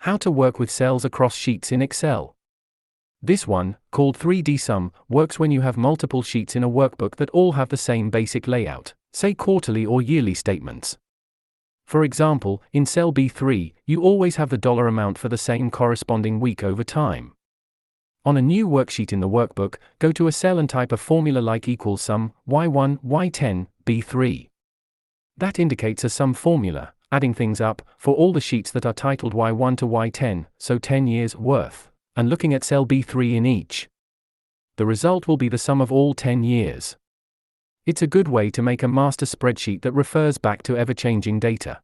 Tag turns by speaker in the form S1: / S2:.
S1: How to work with cells across sheets in Excel. This one, called 3D Sum, works when you have multiple sheets in a workbook that all have the same basic layout, say quarterly or yearly statements. For example, in cell B3, you always have the dollar amount for the same corresponding week over time. On a new worksheet in the workbook, go to a cell and type a formula like equals sum, Y1, Y10, B3. That indicates a sum formula, adding things up, for all the sheets that are titled Y1 to Y10, so 10 years worth, and looking at cell B3 in each. The result will be the sum of all 10 years. It's a good way to make a master spreadsheet that refers back to ever-changing data.